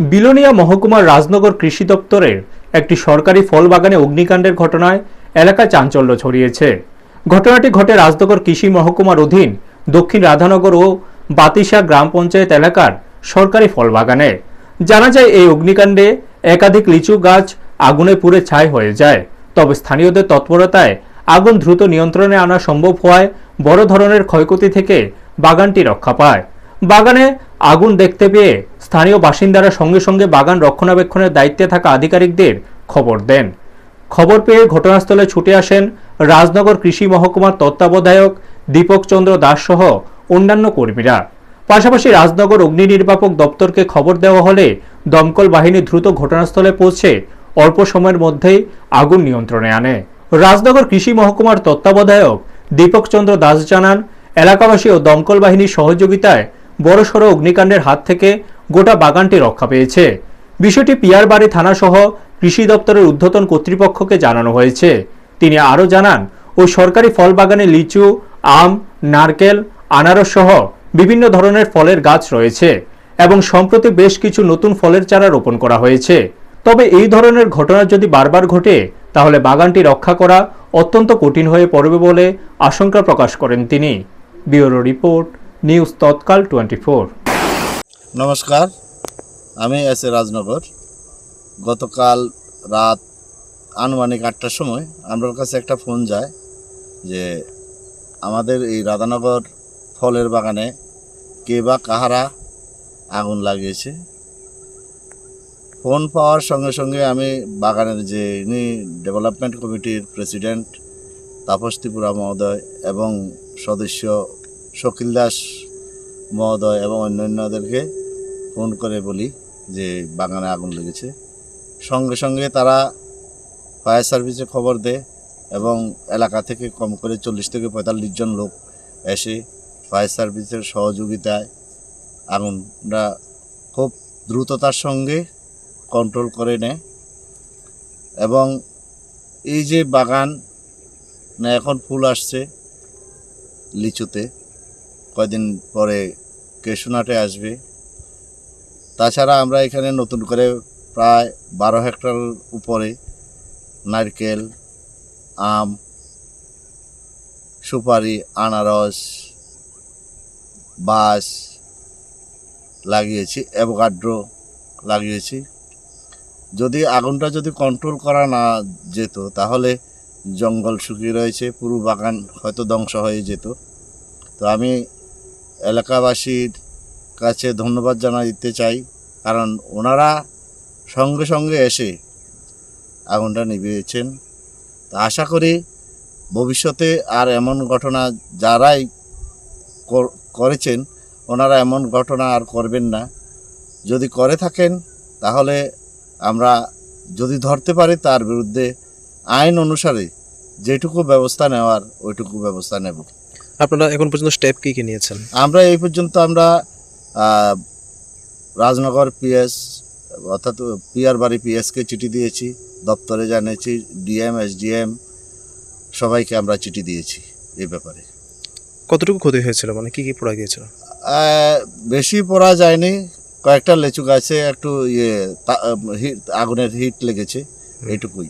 বিলোনিয়া মহকুমার রাজনগর কৃষি দপ্তরের একটি সরকারি ফল বাগানে অগ্নিকাণ্ডের ঘটনায় এলাকায় চাঞ্চল্য ছড়িয়েছে। ঘটনাটি ঘটে রাজনগর কৃষি মহকুমার অধীন দক্ষিণ রাধানগর ও বাতিসা গ্রাম পঞ্চায়েত এলাকার সরকারি ফল বাগানে। জানা যায়, এই অগ্নিকাণ্ডে একাধিক লিচু গাছ আগুনে পুড়ে ছাই হয়ে যায়। তবে স্থানীয়দের তৎপরতায় আগুন দ্রুত নিয়ন্ত্রণে আনা সম্ভব হওয়ায় বড় ধরনের ক্ষয়ক্ষতি থেকে বাগানটি রক্ষা পায়। বাগানে আগুন দেখতে পেয়ে স্থানীয় বাসিন্দারা সঙ্গে সঙ্গে বাগান রক্ষণাবেক্ষণের দায়িত্বে থাকা আধিকারিকদের খবর দেন। খবর পেয়ে ঘটনাস্থলে ছুটে আসেন রাজনগর কৃষি মহকুমার তত্ত্বাবধায়ক দীপক চন্দ্র দাস সহ অন্যান্য কর্মীরা। পাশাপাশি রাজনগর অগ্নি নির্বাপক দপ্তরকে খবর দেওয়া হলে দমকল বাহিনী দ্রুত ঘটনাস্থলে পৌঁছে অল্প সময়ের মধ্যেই আগুন নিয়ন্ত্রণে আনে। রাজনগর কৃষি মহকুমার তত্ত্বাবধায়ক দীপক চন্দ্র দাস জানান, এলাকাবাসী ও দমকল বাহিনীর সহযোগিতায় বড়সড় অগ্নিকাণ্ডের হাত থেকে গোটা বাগানটি রক্ষা পেয়েছে। বিষয়টি পিয়ারবাড়ি থানা সহ কৃষি দপ্তরের ঊর্ধ্বতন কর্তৃপক্ষকে জানানো হয়েছে। তিনি আরও জানান, ওই সরকারি ফল বাগানে লিচু, আম, নারকেল, আনারস সহ বিভিন্ন ধরনের ফলের গাছ রয়েছে এবং সম্প্রতি বেশ কিছু নতুন ফলের চারা রোপণ করা হয়েছে। তবে এই ধরনের ঘটনা যদি বারবার ঘটে তাহলে বাগানটি রক্ষা করা অত্যন্ত কঠিন হয়ে পড়বে বলে আশঙ্কা প্রকাশ করেন তিনি। ব্যুরো রিপোর্ট, নিউজ তৎকাল 24। নমস্কার, আমি এস এ রাজনগর। গতকাল রাত আনুমানিক 8টার সময় আমার কাছে একটা ফোন যায় যে আমাদের এই রাধানগর ফলের বাগানে কে বা কাহারা আগুন লাগিয়েছে। ফোন পাওয়ার সঙ্গে সঙ্গে আমি বাগানের যে ডেভেলপমেন্ট কমিটির প্রেসিডেন্ট তাপস ত্রিপুরা মহোদয় এবং সদস্য শকিল দাস মহোদয় এবং অন্যান্যদেরকে ফোন করে বলি যে বাগানে আগুন লেগেছে। সঙ্গে সঙ্গে তারা ফায়ার সার্ভিসে খবর দেয় এবং এলাকা থেকে কম করে 40 থেকে 45 জন লোক এসে ফায়ার সার্ভিসের সহযোগিতায় আগুনটা খুব দ্রুততার সঙ্গে কন্ট্রোল করে নেয়। এবং এই যে বাগান এখন ফুল আসছে লিচুতে, কয়দিন পরে কেশুনাটে আসবে। তাছাড়া আমরা এখানে নতুন করে প্রায় 12 হেক্টর উপরে নারকেল, আম, সুপারি, আনারস, বাঁশ লাগিয়েছি, অ্যাভোকাডো লাগিয়েছি। যদি আগুনটা যদি কন্ট্রোল করা না যেত তাহলে জঙ্গল শুকিয়ে রয়েছে, পুরো বাগান হয়তো ধ্বংস হয়ে যেত। তো আমি এলাকাবাসীর কাছে ধন্যবাদ জানাতে চাই, কারণ ওনারা সঙ্গে সঙ্গে এসে আগুনটা নিভিয়েছেন। তো আশা করি ভবিষ্যতে আর এমন ঘটনা যারাই করেছেন ওনারা এমন ঘটনা আর করবেন না। যদি করে থাকেন তাহলে আমরা যদি ধরতে পারি তার বিরুদ্ধে আইন অনুসারে যেটুকু ব্যবস্থা নেওয়ার ওইটুকু ব্যবস্থা নেব। আপনারা এখন পর্যন্ত স্টেপ কি নিয়েছেন? আমরা এই পর্যন্ত রাজনগর পিএস অর্থাৎ পিয়ারবাড়ি পিএসকে চিঠি দিয়েছি, দপ্তরে জানিয়েছি, ডিএম, এসডিএম সবাইকে আমরা চিঠি দিয়েছি এই ব্যাপারে। কতটুকু ক্ষতি হয়েছিল, মানে কি কি পোড়া গিয়েছিল? বেশি পোড়া যায়নি, কয়েকটা লিচু গাছে একটু আগুনের হিট লেগেছে, এইটুকুই।